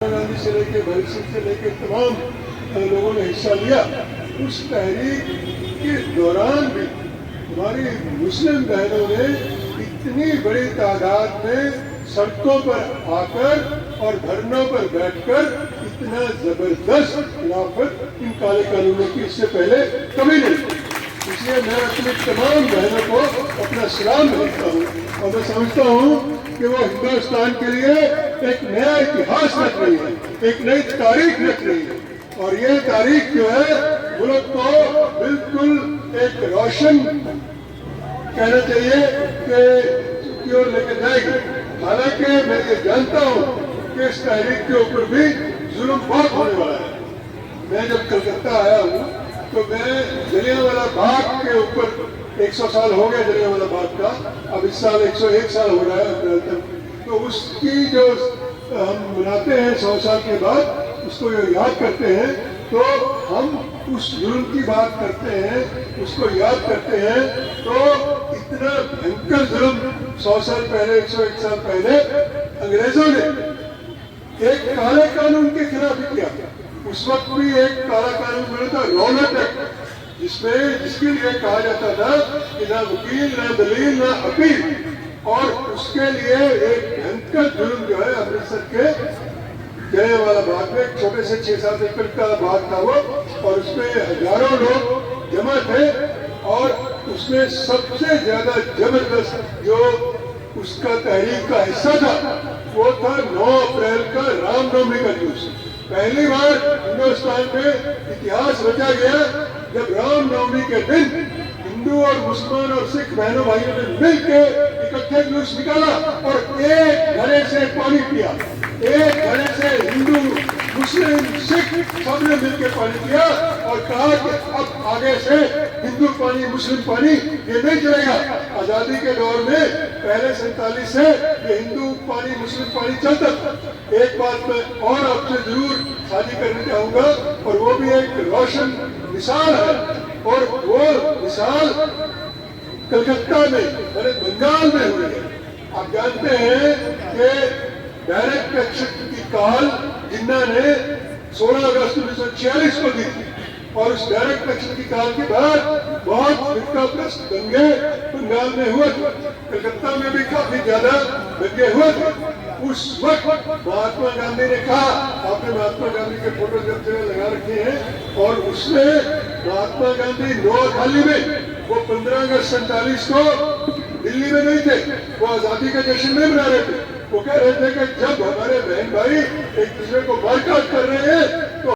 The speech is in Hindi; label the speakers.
Speaker 1: गांधी से लेकर भगत सिंह से लेकर तमाम लोगों ने हिस्सा लिया। उस तहरीक के दौरान भी हमारी मुस्लिम बहनों ने इतनी बड़ी तादाद में सड़कों पर आकर और धरनों पर बैठकर इतना जबरदस्त खिलाफत इन काले कानूनों की इससे पहले कभी नहीं। इसलिए मैं अपनी तमाम बहनों को अपना सलाम भेजता हूँ और मैं समझता हूँ कि वो हिंदुस्तान के लिए एक नया इतिहास रख रही है, एक नई तारीख रख रही है। और ये तारीख जो है मुल्क को बिल्कुल एक रोशन कहना चाहिए कि ओर लेकर जाएगी। हालांकि मैं ये जानता हूँ कि इस तारीख के ऊपर भी जुल्म बहुत होने वाला है। मैं जब कलकत्ता आया हूँ तो मैं जलियांवाला बाग के ऊपर 100 साल हो गए जलियांवाला बाग का, अब इस साल 101 साल हो रहा है अप्रैल तक। तो उसकी जो हम मनाते हैं 100 साल के बाद उसको याद करते हैं, तो हम उस जुल्म की बात करते हैं, उसको याद करते हैं। तो इतना भयंकर जुल्म 100 साल पहले 101 साल पहले अंग्रेजों ने एक काले कानून के खिलाफ किया। उस वक्त भी एक काला कानून बना था, रॉलेट एक्ट, जिसके लिए कहा जाता था कि ना वकील ना दलील ना अपील। और उसके लिए एक भयंकर जुल्म जो है अमृतसर के जलियांवाला बाग में, छोटे से 6-7 एकड़ का बाग था वो, और उसमें हजारों लोग जमा थे। और उसमें सबसे ज्यादा जबरदस्त जो उसका तहरीक का हिस्सा था वो था 9 अप्रैल का रामनवमी का जुलूस। पहली बार हिंदुस्तान में इतिहास रचा गया जब रामनवमी के दिन हिंदू और मुसलमान और सिख बहनों भाइयों ने मिलकर इकट्ठे जुलूस निकाला और एक घड़े से पानी पिया। एक घड़े से हिंदू मुस्लिम सिख सबने मिलकर पानी पिया और कहा कि अब आगे से हिंदू पानी मुस्लिम पानी ये नहीं चलेगा। आजादी के दौर में पहले 47 से ये हिंदू पानी मुस्लिम पानी चलता था। एक बात मैं और आपसे जरूर साझी करना चाहूंगा और वो भी एक रोशन मिसाल है, और वो मिसाल कलकत्ता में मैंने बंगाल में हुई है। आप जानते हैं कि डायरेक्ट एक्शन की कॉल जिन्ना ने 16 अगस्त 1946 को दी थी, और उस डायरेक्ट एक्शन की कॉल के बाद बहुत फिरकाप्रस्त दंगे बंगाल में हुए थे। कलकत्ता में भी काफी ज्यादा दंगे हुए थे। उस वक्त महात्मा गांधी ने कहा, आपने महात्मा गांधी के फोटो जब से लगा रखे हैं, और उसमें महात्मा गांधी नोआखाली में वो 15 अगस्त 47 को दिल्ली में नहीं थे, वो आजादी का जश्न नहीं मना रहे थे। वो कह रहे थे कि जब हमारे बहन भाई एक दूसरे को बाइकआउट कर रहे हैं